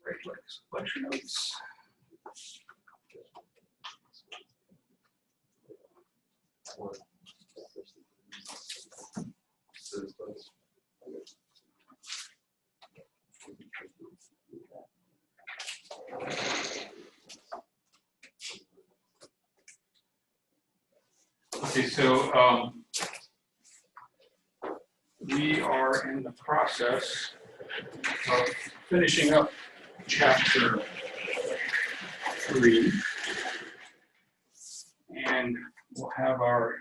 Right, lecture notes. Okay, so we are in the process of finishing up chapter 3, and we'll have our,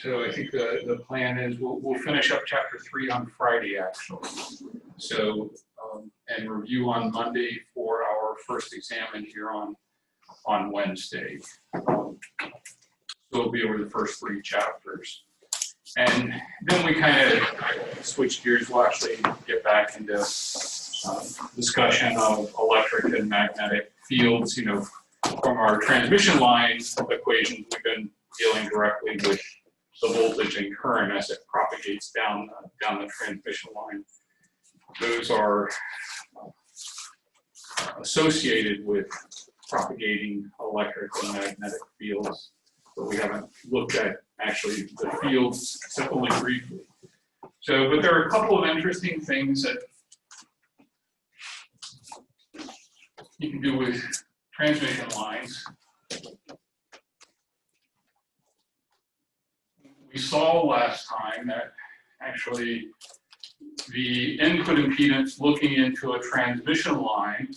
so I think the plan is we'll finish up chapter 3 on Friday, actually. So, and review on Monday for our first exam here on Wednesday. So we'll be over the first 3 chapters. And then we kind of switch gears. We'll actually get back into discussion of electric and magnetic fields. You know, from our transmission line equations, we've been dealing directly with the voltage and current as it propagates down the transmission line. Those are associated with propagating electric and magnetic fields, but we haven't looked at actually the fields except only briefly. So, but there are a couple of interesting things that you can do with transmission lines. We saw last time that actually the input impedance looking into a transmission line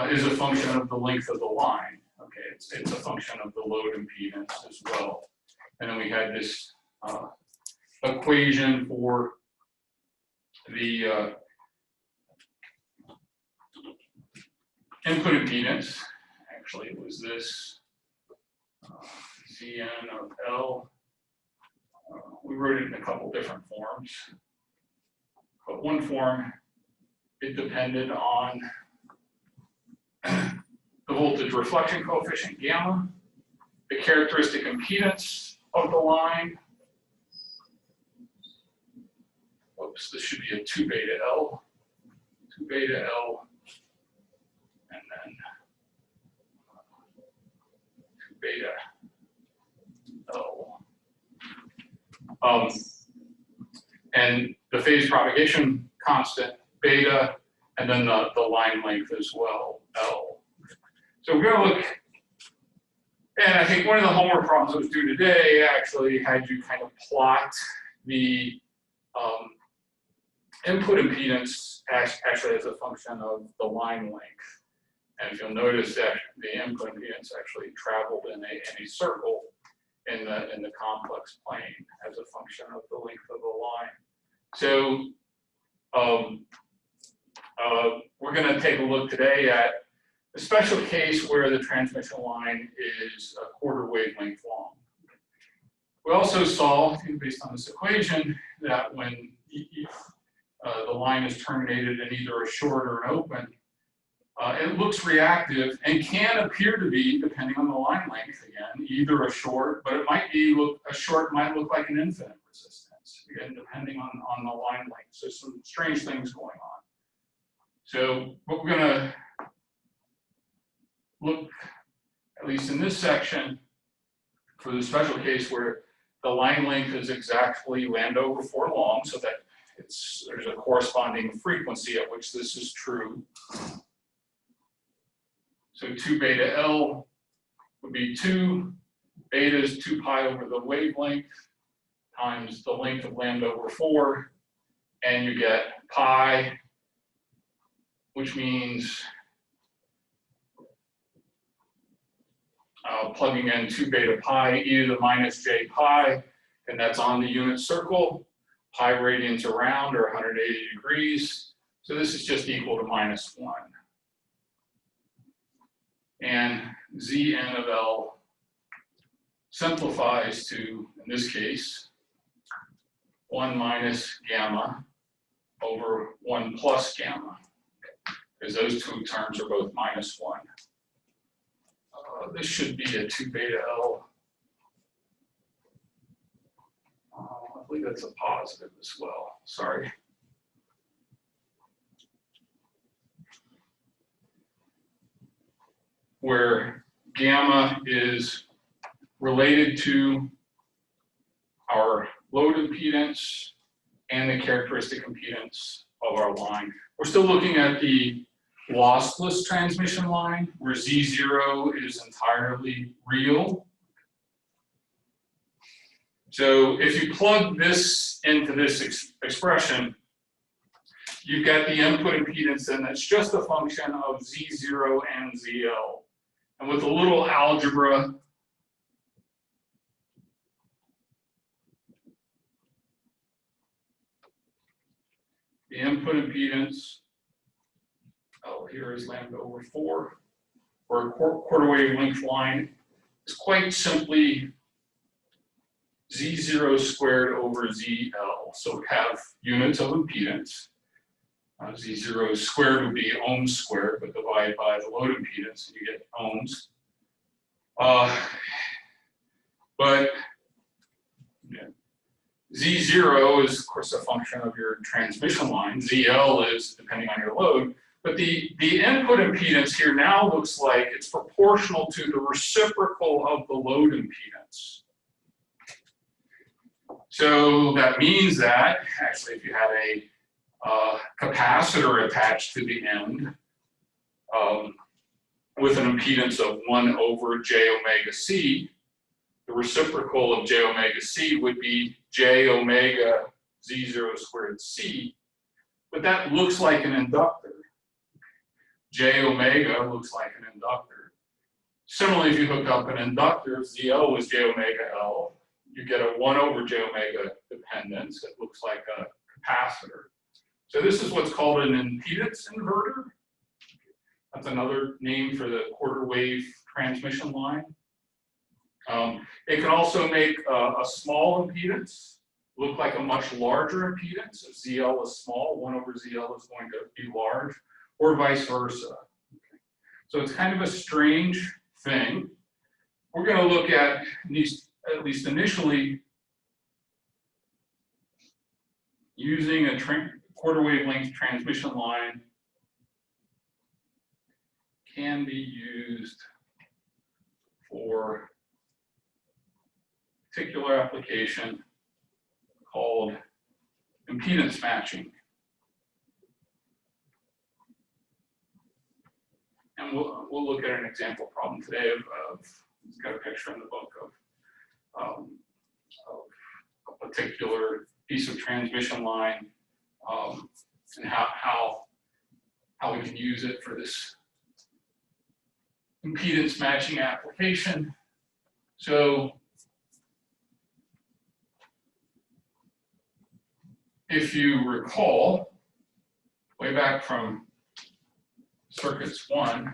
is a function of the length of the line. Okay, it's a function of the load impedance as well. And then we had this equation for the input impedance. Actually, it was this Zn of L. We wrote it in a couple different forms. But one form, it depended on the voltage reflection coefficient gamma, the characteristic impedance of the line. Oops, this should be a 2 beta L, 2 beta L, and then 2 beta L. And the phase propagation constant, beta, and then the line length as well, L. So we're going to look, and I think one of the homework problems that was due today actually had you kind of plot the input impedance actually as a function of the line length. And if you'll notice that the input impedance actually traveled in a circle in the complex plane as a function of the length of the line. So we're going to take a look today at a special case where the transmission line is a quarter wavelength long. We also saw, based on this equation, that when the line is terminated in either a short or an open, it looks reactive and can appear to be, depending on the line length again, either a short, but it might be a short might look like an infinite resistance, again, depending on the line length. So some strange things going on. So what we're going to look, at least in this section, for the special case where the line length is exactly λ/4 long, so that there's a corresponding frequency at which this is true. So 2 beta L would be 2, beta is 2 pi over the wavelength times the length of λ/4, and you get pi, which means plugging in 2 beta pi e to the minus j pi, and that's on the unit circle. Pi radians around are 180 degrees, so this is just equal to -1. And Zn of L simplifies to, in this case, 1 minus gamma over 1 plus gamma, because those two terms are both -1. This should be a 2 beta L. I believe that's a positive as well, sorry. where gamma is related to our load impedance and the characteristic impedance of our line. We're still looking at the lossless transmission line where Z0 is entirely real. So if you plug this into this expression, you've got the input impedance, and that's just a function of Z0 and ZL. And with a little algebra, the input impedance, oh, here is lambda over 4, for a quarter wave length line, is quite simply Z0 squared over ZL. So we have units of impedance. Z0 squared would be ohms squared, but divide by the load impedance, and you get ohms. But yeah, Z0 is, of course, a function of your transmission line. ZL is depending on your load. But the input impedance here now looks like it's proportional to the reciprocal of the load impedance. So that means that, actually, if you had a capacitor attached to the end with an impedance of 1 over j omega c, the reciprocal of j omega c would be j omega z0 squared c, but that looks like an inductor. J omega looks like an inductor. Similarly, if you hook up an inductor, ZL was j omega L, you get a 1 over j omega dependence. It looks like a capacitor. So this is what's called an impedance inverter. That's another name for the quarter wave transmission line. It can also make a small impedance look like a much larger impedance. If ZL is small, 1 over ZL is going to be large, or vice versa. Okay. So it's kind of a strange thing. We're going to look at these, at least initially, using a quarter wave length transmission line can be used for a particular application called impedance matching. And we'll look at an example problem today of it's got a picture in the book of a particular piece of transmission line and how we can use it for this impedance matching application. So if you recall, way back from circuits 1,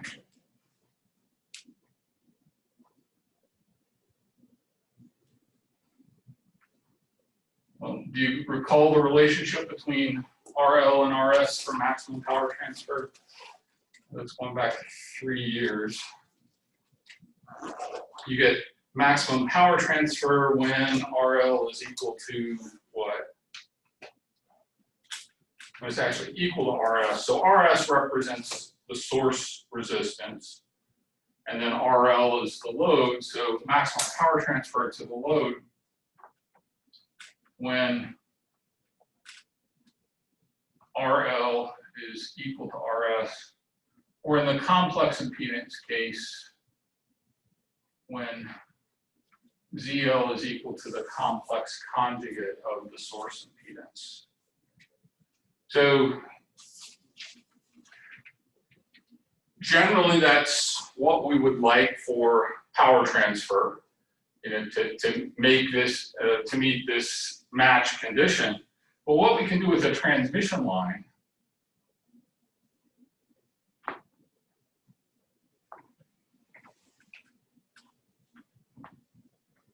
do you recall the relationship between RL and RS for maximum power transfer? That's going back 3 years. You get maximum power transfer when RL is equal to what? When it's actually equal to RS. So RS represents the source resistance, and then RL is the load. So maximum power transfer to the load when RL is equal to RS, or in the complex impedance case, when ZL is equal to the complex conjugate of the source impedance. So generally, that's what we would like for power transfer, you know, to make this to meet this match condition. But what we can do with a transmission line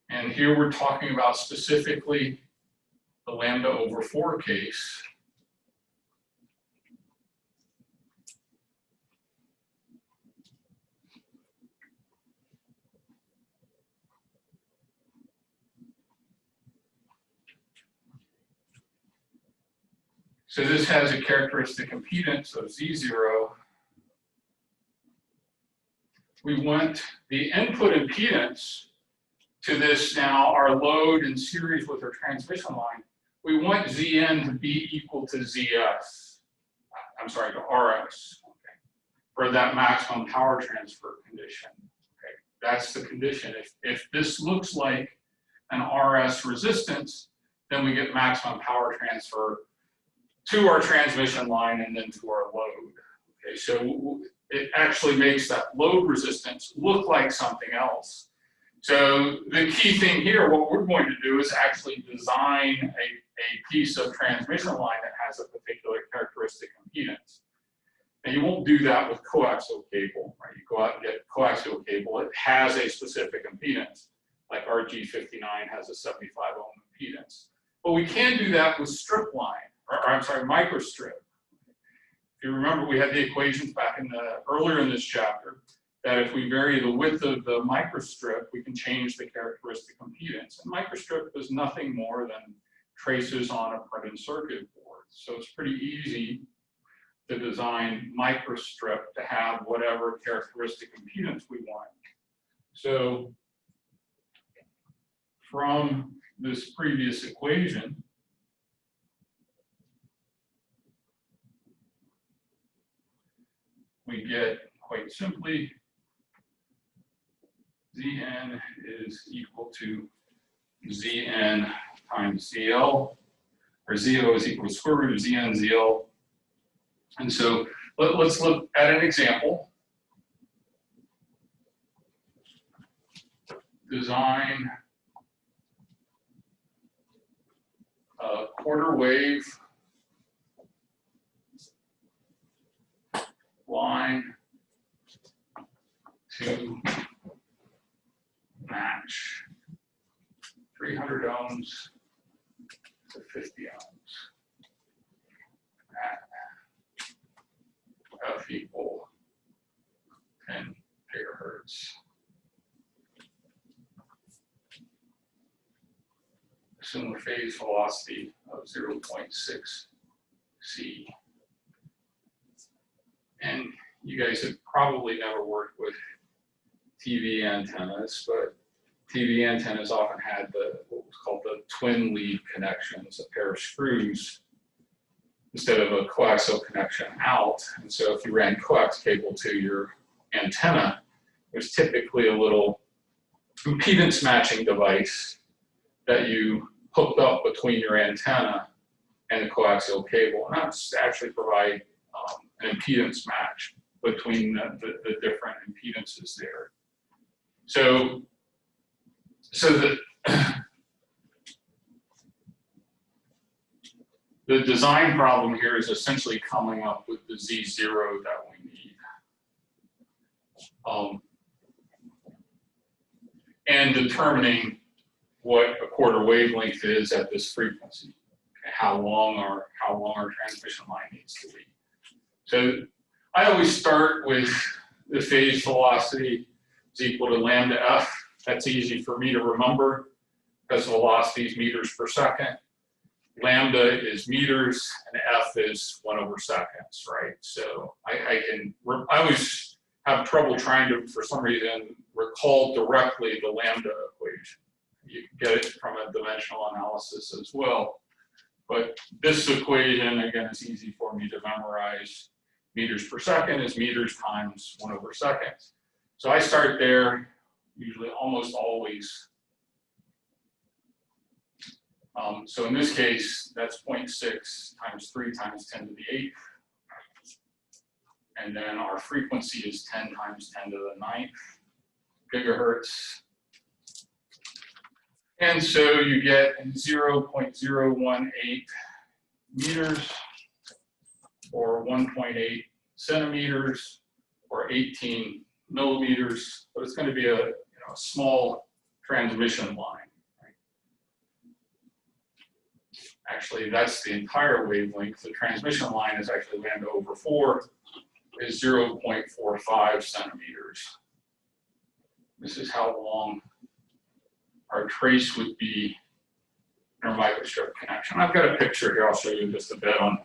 and here we're talking about specifically the lambda over 4 case. So this has a characteristic impedance of Z0, we want the input impedance to this now, our load in series with our transmission line, we want Zn to be equal to Zs, I'm sorry, to Rs, okay, for that maximum power transfer condition. Okay, that's the condition. If this looks like an Rs resistance, then we get maximum power transfer to our transmission line and then to our load. Okay, so it actually makes that load resistance look like something else. So the key thing here, what we're going to do is actually design a piece of transmission line that has a particular characteristic impedance. And you won't do that with coaxial cable, right? You go out and get coaxial cable, it has a specific impedance, like RG59 has a 75 ohm impedance. But we can do that with strip line, or I'm sorry, microstrip. If you remember, we had the equations back in earlier in this chapter, that if we vary the width of the microstrip, we can change the characteristic impedance. And microstrip is nothing more than traces on a printed circuit board. So it's pretty easy to design microstrip to have whatever characteristic impedance we want. So from this previous equation, we get quite simply Zn is equal to Zn times ZL, or ZO is equal to square root of Zn ZL. And so let's look at an example. Design a quarter wave line to match 300 ohms to 50 ohms at F equal 10 gigahertz. Assume a phase velocity of 0.6 C. And you guys have probably never worked with TV antennas, but TV antennas often had what was called the Twinlead connections, a pair of screws instead of a coaxial connection out. And so if you ran coax cable to your antenna, there's typically a little impedance matching device that you hooked up between your antenna and the coaxial cable. And that's to actually provide an impedance match between the different impedances there. So the design problem here is essentially coming up with the Z0 that we need. And determining what a quarter wavelength is at this frequency, how long our transmission line needs to be. So I always start with the phase velocity is equal to lambda f. That's easy for me to remember because velocity is meters per second. Lambda is meters and f is 1/seconds, right? So I always have trouble trying to, for some reason, recall directly the lambda equation. You can get it from a dimensional analysis as well. But this equation, again, is easy for me to memorize. Meters per second is meters times 1/seconds. So I start there, usually almost always. So in this case, that's 0.6 times 3 times 10 to the 8th. And then our frequency is 10 times 10 to the 9th gigahertz. And so you get 0.018 meters, or 1.8 centimeters, or 18 millimeters, but it's going to be a small transmission line. Right? Actually, that's the entire wavelength. The transmission line is actually lambda over 4 is 0.45 centimeters. This is how long our trace would be in our microstrip connection. I've got a picture here. I'll show you just a bit on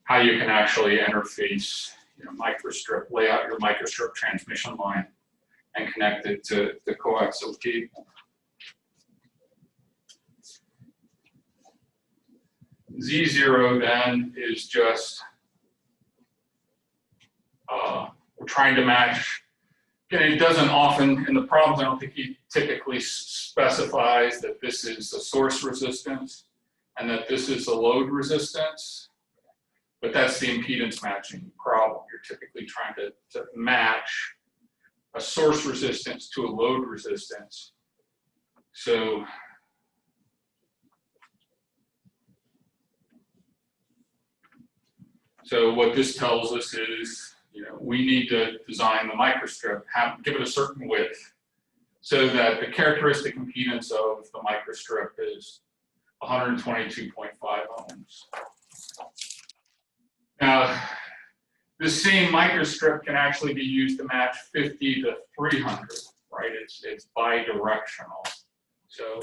how you can actually interface microstrip, lay out your microstrip transmission line. and connect it to the coaxial cable. Z0 then is just, we're trying to match, again, it doesn't often, in the problems, I don't think he typically specifies that this is the source resistance and that this is the load resistance, but that's the impedance matching problem. You're typically trying to match a source resistance to a load resistance. So what this tells us is, we need to design the microstrip, give it a certain width, so that the characteristic impedance of the microstrip is 122.5 ohms. Now, this same microstrip can actually be used to match 50 to 300, right? It's bidirectional. So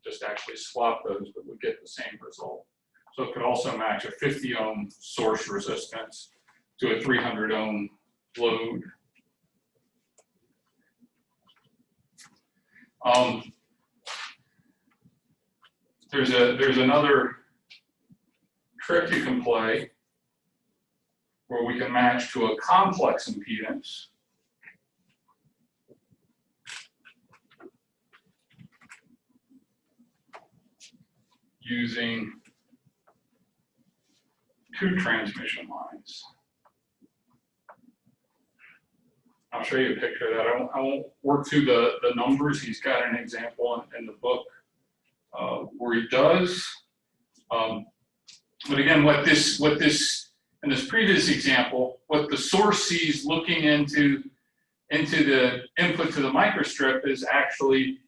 just actually swap those, but we get the same result. So it could also match a 50 ohm source resistance to a 300 ohm load. There's another trick you can play where we can match to a complex impedance. Using two transmission lines. I'll show you a picture of that. I won't work through the numbers. He's got an example in the book where he does. But again, what this in this previous example, what the source sees looking into the input to the microstrip is actually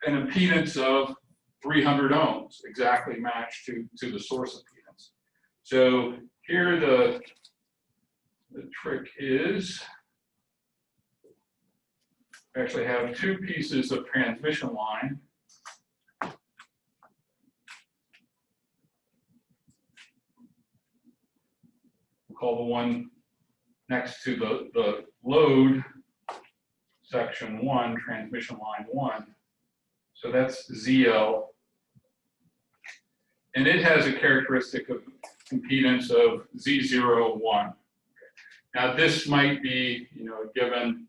an impedance of 300 ohms, exactly matched to the source impedance. So here the trick is, we actually have two pieces of transmission line. We'll call the one next to the load section 1, transmission line 1. So that's ZL. And it has a characteristic of impedance of Z01. Now this might be, a given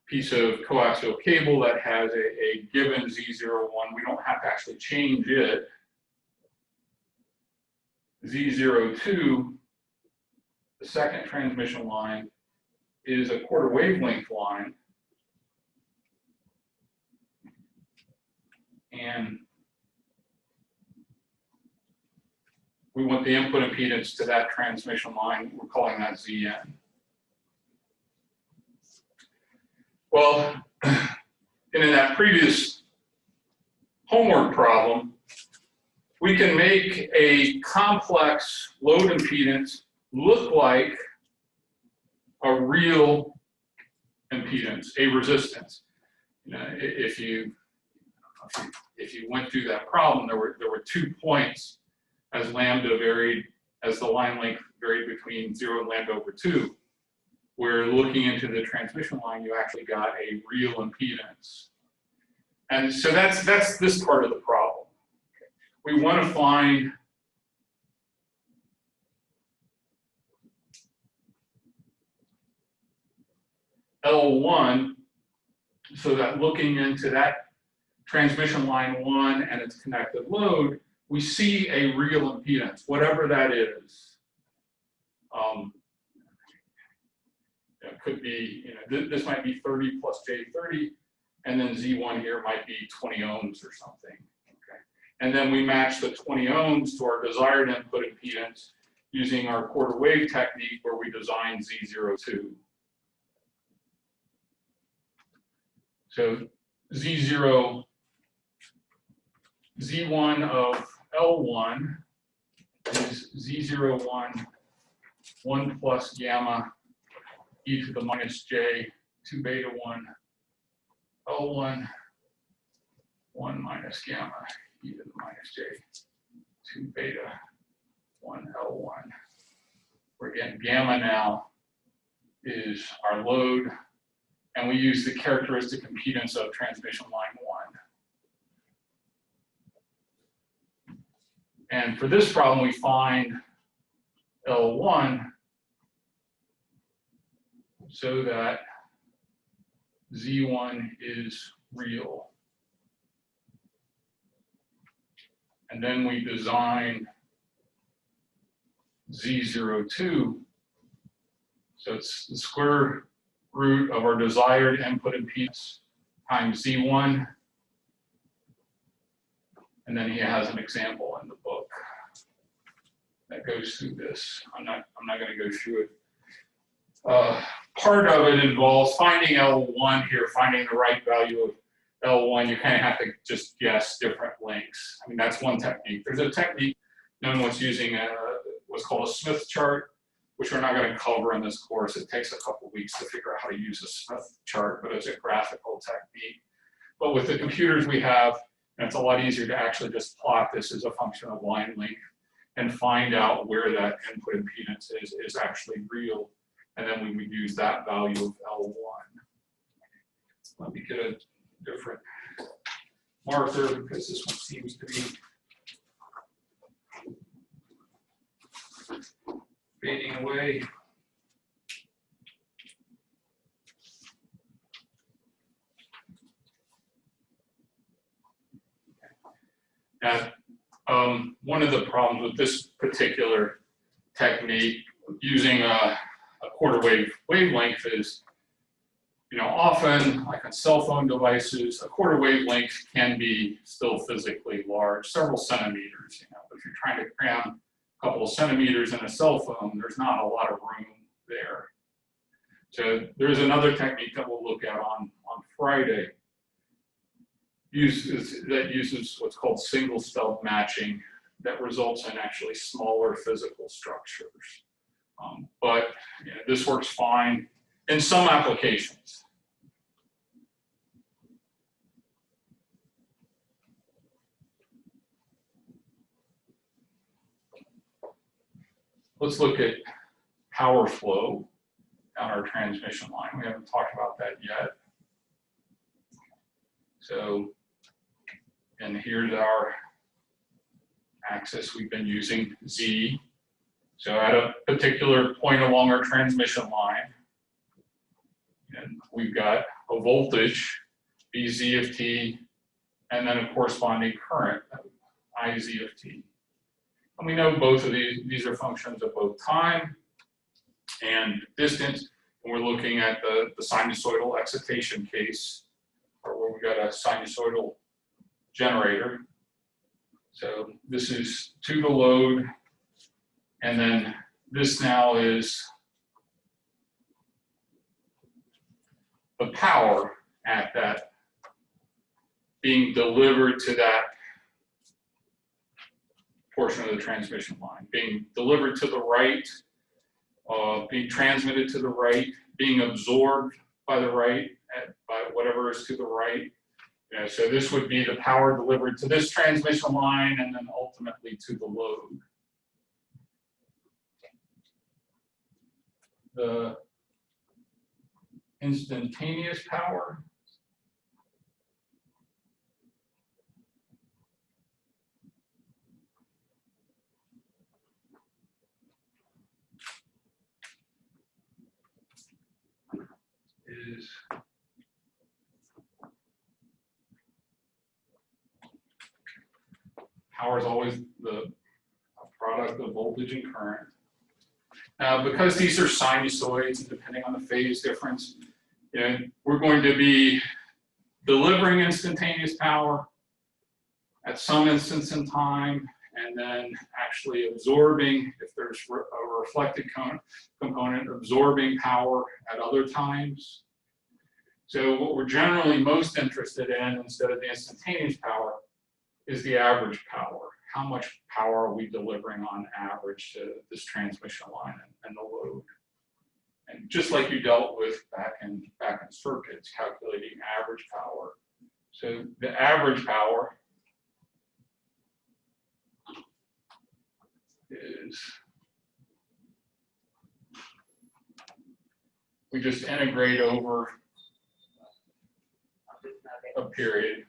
piece of coaxial cable that has a given Z01. We don't have to actually change it. Z02, the second transmission line, is a quarter wavelength line. And we want the input impedance to that transmission line. We're calling that ZN. Well, in that previous homework problem, we can make a complex load impedance look like a real impedance, a resistance. If you went through that problem, there were 2 points as lambda varied, as the line length varied between 0 and lambda over 2. Where looking into the transmission line, you actually got a real impedance. And so that's this part of the problem. We want to find L1 so that looking into that transmission line 1 and its connected load, we see a real impedance, whatever that is. It could be, this might be 30 plus J30, and then Z1 here might be 20 ohms or something. Okay. And then we match the 20 ohms to our desired input impedance using our quarter wave technique where we design Z02. So Z1 of L1 is Z01, 1 plus gamma e to the minus j 2 beta 1 L1, 1 minus gamma e to the minus j 2 beta 1 L1. Where again, gamma now is our load, and we use the characteristic impedance of transmission line 1. And for this problem, we find L1 so that Z1 is real. And then we design Z02. So it's the square root of our desired input impedance times Z1. And then he has an example in the book that goes through this. I'm not going to go through it. Part of it involves finding L1 here, finding the right value of L1. You kind of have to just guess different lengths. I mean, that's one technique. There's a technique known what's using what's called a Smith chart, which we're not going to cover in this course. It takes a couple weeks to figure out how to use a Smith chart, but it's a graphical technique. But with the computers we have, it's a lot easier to actually just plot this as a function of line length and find out where that input impedance is actually real. And then we would use that value of L1. Let me get a different marker because this one seems to be fading away. Now, one of the problems with this particular technique using a quarter wave wavelength is, often, like on cell phone devices, a quarter wavelength can be still physically large, several centimeters. If you're trying to cram a couple of centimeters in a cell phone, there's not a lot of room there. So there's another technique that we'll look at on Friday. That uses what's called single stub matching that results in actually smaller physical structures. But this works fine in some applications. Let's look at power flow on our transmission line. We haven't talked about that yet. So, and here's our axis we've been using, Z. So at a particular point along our transmission line, and we've got a voltage, VZ of t, and then a corresponding current, IZ of t. And we know both of these are functions of both time and distance. And we're looking at the sinusoidal excitation case, or where we got a sinusoidal generator. So this is to the load, and then this now is the power at that being delivered to that portion of the transmission line, being delivered to the right, being transmitted to the right, being absorbed by the right, by whatever is to the right. So this would be the power delivered to this transmission line and then ultimately to the load. The instantaneous power is power is always the product of voltage and current. Now, because these are sinusoids, and depending on the phase difference, we're going to be delivering instantaneous power at some instance in time, and then actually absorbing, if there's a reflected component, absorbing power at other times. So what we're generally most interested in, instead of the instantaneous power, is the average power. How much power are we delivering on average to this transmission line and the load? And just like you dealt with back in circuits, calculating average power. So the average power is, we just integrate over a period.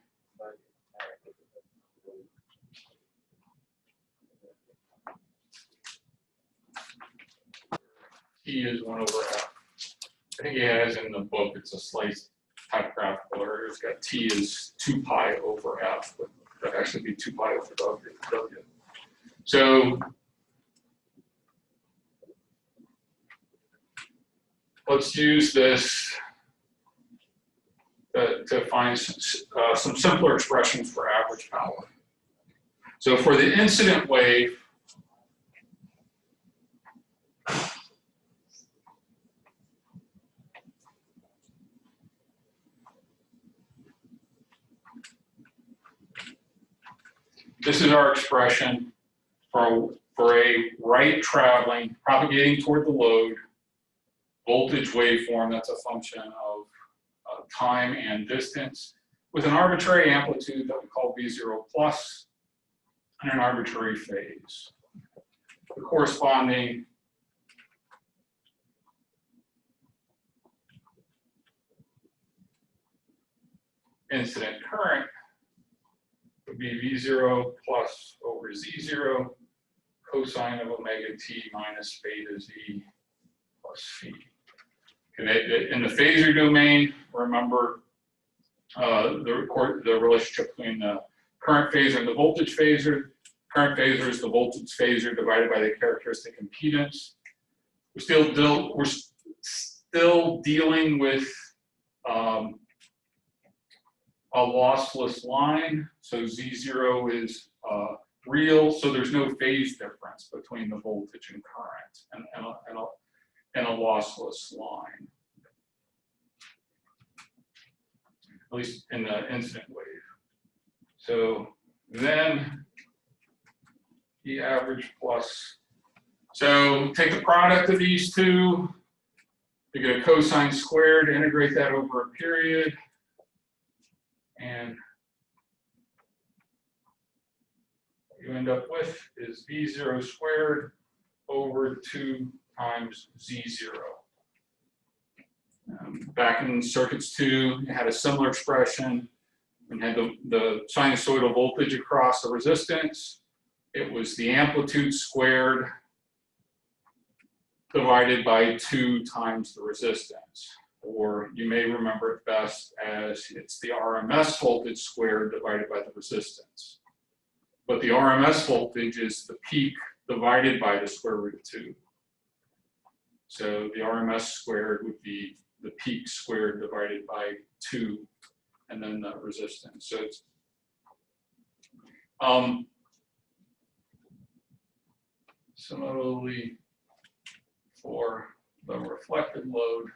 T is 1 over F. I think he has in the book, it's a slice typographical error. It's got T is 2 pi over F, but that actually be 2 pi over W. So let's use this to find some simpler expressions for average power. So for the incident wave, this is our expression for a right traveling, propagating toward the load, voltage waveform. That's a function of time and distance, with an arbitrary amplitude that we call V0 plus and an arbitrary phase. The corresponding incident current would be V0 plus over Z0 cosine of omega t minus beta Z plus phi. Okay, in the phasor domain, remember the relationship between the current phasor and the voltage phasor. Current phasor is the voltage phasor divided by the characteristic impedance. We're still dealing with a lossless line, so Z0 is real, so there's no phase difference between the voltage and current and a lossless line, at least in the incident wave. So then the average plus. So take the product of these two, you get a cosine squared, integrate that over a period, and what you end up with is V0 squared over 2 times Z0. Back in circuits 2, you had a similar expression and had the sinusoidal voltage across the resistance. It was the amplitude squared divided by 2 times the resistance. Or you may remember it best as it's the RMS voltage squared divided by the resistance. But the RMS voltage is the peak divided by the square root of 2. So the RMS squared would be the peak squared divided by 2, and then the resistance. So it's similarly for the reflected load,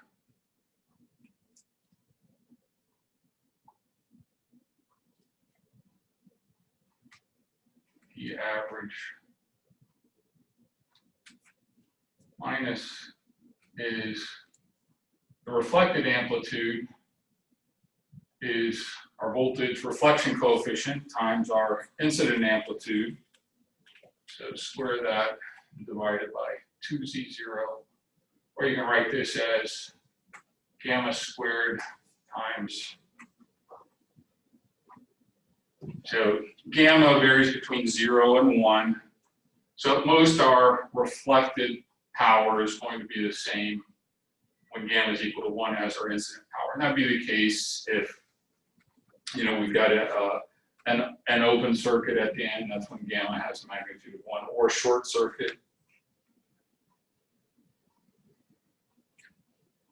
the average minus is the reflected amplitude is our voltage reflection coefficient times our incident amplitude. So square that and divide it by 2Z0. Or you can write this as gamma squared times. So gamma varies between 0 and 1. So at most our reflected power is going to be the same when gamma is equal to 1 as our incident power. And that'd be the case if, you know, we've got an open circuit at the end. That's when gamma has a magnitude of 1, or short circuit.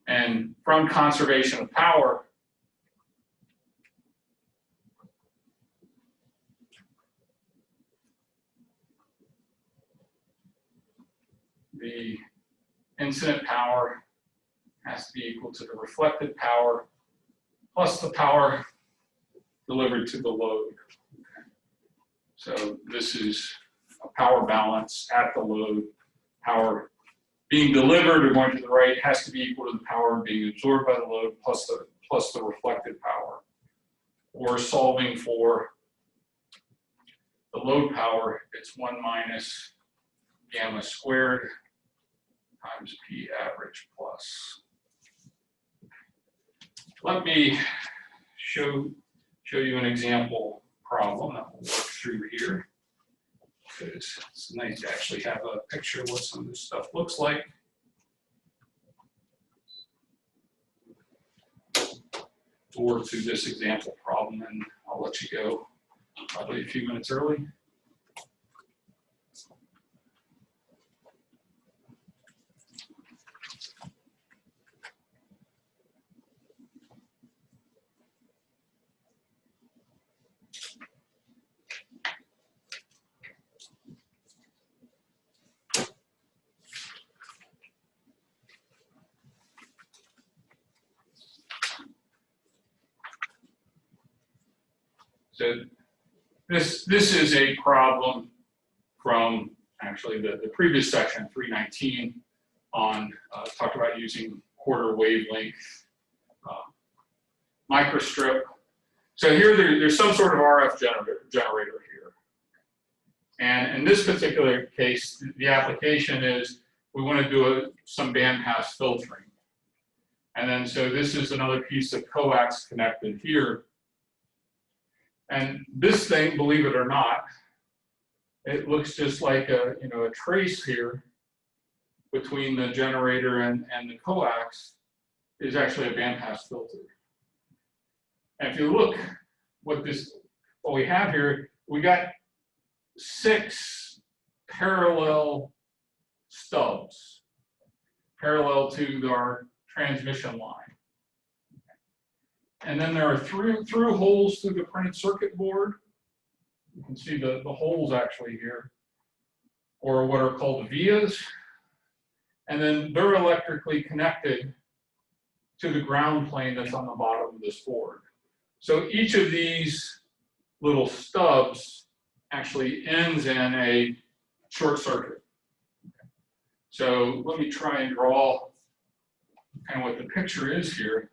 And from conservation of power, the incident power has to be equal to the reflected power plus the power delivered to the load. Okay. So this is a power balance at the load. Power being delivered or going to the right has to be equal to the power being absorbed by the load plus the reflected power. Or solving for the load power, it's 1 minus gamma squared times P average plus. Let me show show you an example problem that we'll work through here. Because it's nice to actually have a picture of what some of this stuff looks like. We'll work through this example problem and I'll let you go probably a few minutes early. So this is a problem from actually the previous section, 319, on talked about using quarter wavelength microstrip. So here there's some sort of RF generator here. And in this particular case, the application is we want to do some bandpass filtering. And then so this is another piece of coax connected here. And this thing, believe it or not, it looks just like a trace here between the generator and the coax is actually a bandpass filter. And if you look what we have here, we got 6 parallel stubs parallel to our transmission line. And then there are through holes through the printed circuit board. You can see the holes actually here, or what are called vias. And then they're electrically connected to the ground plane that's on the bottom of this board. So each of these little stubs actually ends in a short circuit. So let me try and draw kind of what the picture is here.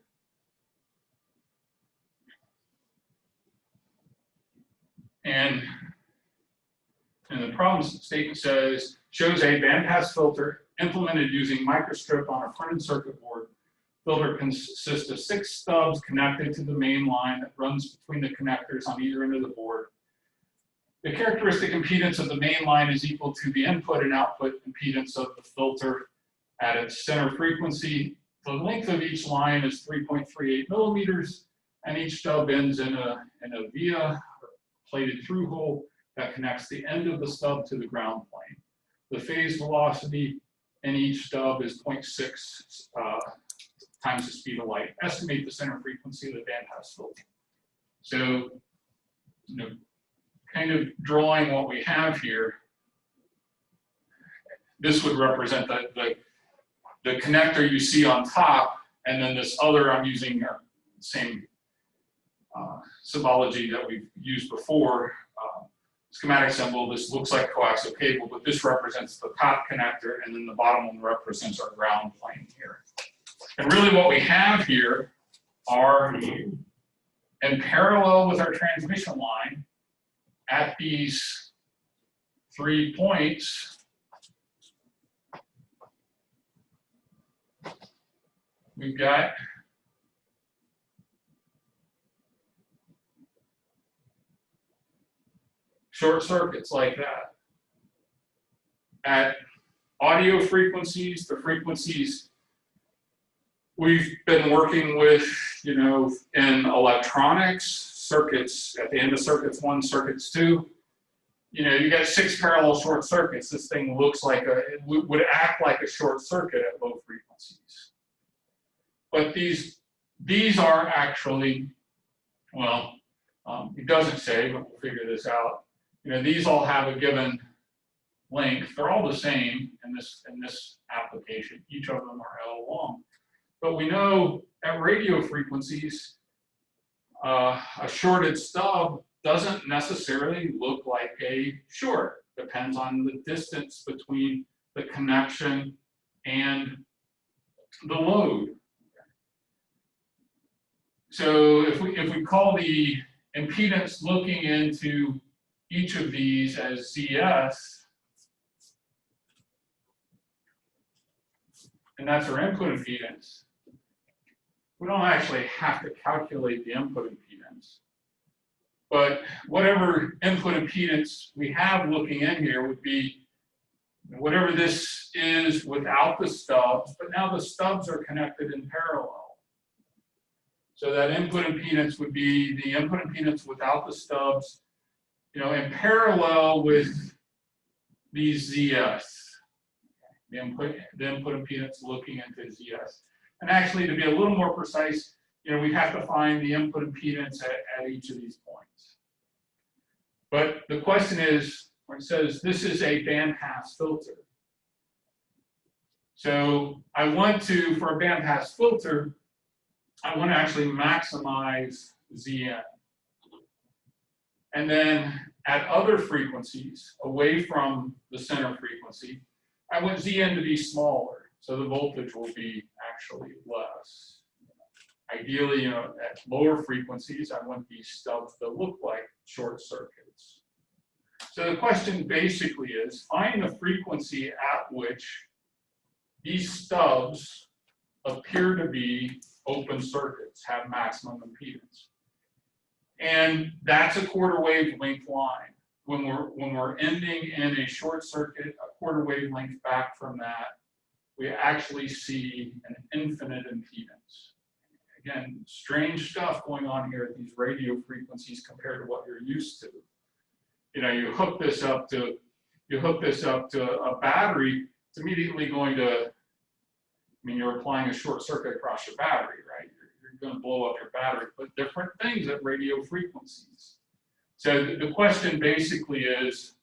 And the problem statement says, shows a bandpass filter implemented using microstrip on a printed circuit board. Filter consists of 6 stubs connected to the main line that runs between the connectors on either end of the board. The characteristic impedance of the main line is equal to the input and output impedance of the filter at its center frequency. The length of each line is 3.38 millimeters, and each stub ends in a via, plated through hole, that connects the end of the stub to the ground plane. The phase velocity in each stub is 0.6 times the speed of light. Estimate the center frequency of the bandpass filter. So, kind of drawing what we have here, this would represent the connector you see on top, and then this other, I'm using the same symbology that we've used before. Schematic symbol, this looks like coaxial cable, but this represents the top connector, and then the bottom one represents our ground plane here. And really what we have here are, in parallel with our transmission line, at these 3 points, we've got short circuits like that. At audio frequencies, the frequencies we've been working with, in electronics, circuits, at the end of circuits 1, circuits 2, you got 6 parallel short circuits. This thing looks like it would act like a short circuit at low frequencies. But these are actually, well, it doesn't say, but we'll figure this out. These all have a given length. They're all the same in this application. Each of them are L long. But we know at radio frequencies, a shorted stub doesn't necessarily look like a short. Depends on the distance between the connection and the load. So if we call the impedance looking into each of these as ZS, and that's our input impedance, we don't actually have to calculate the input impedance. But whatever input impedance we have looking in here would be whatever this is without the stubs, but now the stubs are connected in parallel. So that input impedance would be the input impedance without the stubs, in parallel with the ZS, the input impedance looking into ZS. And actually, to be a little more precise, we have to find the input impedance at each of these points. But the question is, when it says this is a bandpass filter. So I want to, for a bandpass filter, I want to actually maximize Zn. And then at other frequencies, away from the center frequency, I want Zn to be smaller, so the voltage will be actually less. Ideally, at lower frequencies, I want these stubs to look like short circuits. So the question basically is, find the frequency at which these stubs appear to be open circuits, have maximum impedance. And that's a quarter wavelength line. When we're ending in a short circuit, a quarter wavelength back from that, we actually see an infinite impedance. Again, strange stuff going on here at these radio frequencies compared to what you're used to. You hook this up to a battery, it's immediately going to, you're applying a short circuit across your battery, right? You're going to blow up your battery, but different things at radio frequencies. So the question basically is,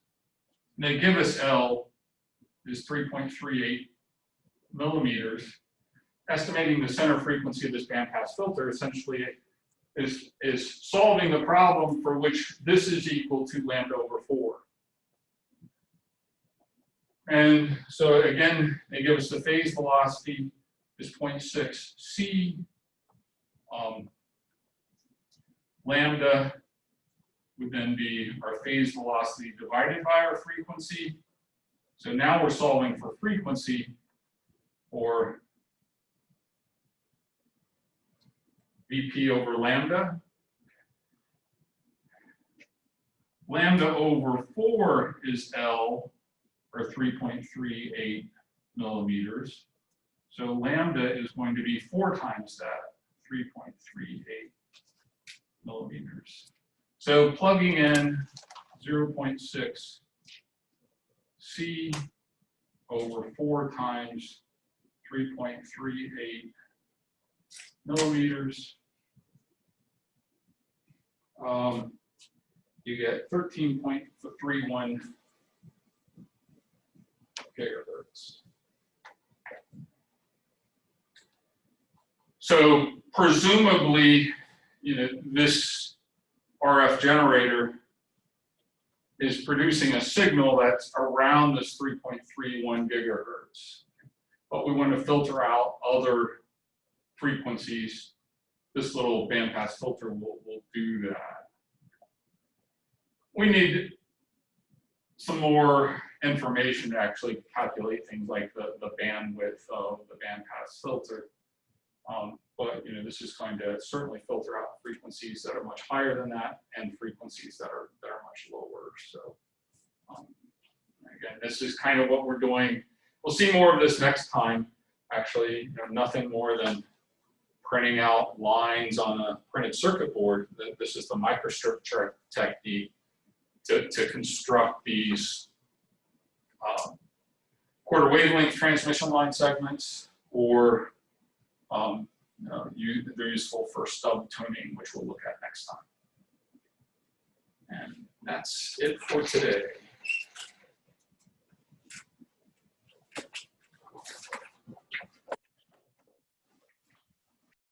they give us L is 3.38 millimeters. Estimating the center frequency of this bandpass filter essentially is solving the problem for which this is equal to lambda over 4. And so again, they give us the phase velocity is 0.6 c. Lambda would then be our phase velocity divided by our frequency. So now we're solving for frequency, or Vp over lambda. Lambda over 4 is L, or 3.38 millimeters. So lambda is going to be 4 times that, 3.38 millimeters. So plugging in 0.6 c over 4 times 3.38 millimeters, you get 13.31 gigahertz. So presumably, this RF generator is producing a signal that's around this 3.31 gigahertz. But we want to filter out other frequencies. This little bandpass filter will do that. We need some more information to actually calculate things like the bandwidth of the bandpass filter. But this is going to certainly filter out frequencies that are much higher than that and frequencies that are much lower. So again, this is kind of what we're doing. We'll see more of this next time. Actually, nothing more than printing out lines on a printed circuit board. This is the microstrip technique to construct these quarter wavelength transmission line segments, or they're useful for stub tuning, which we'll look at next time. And that's it for today.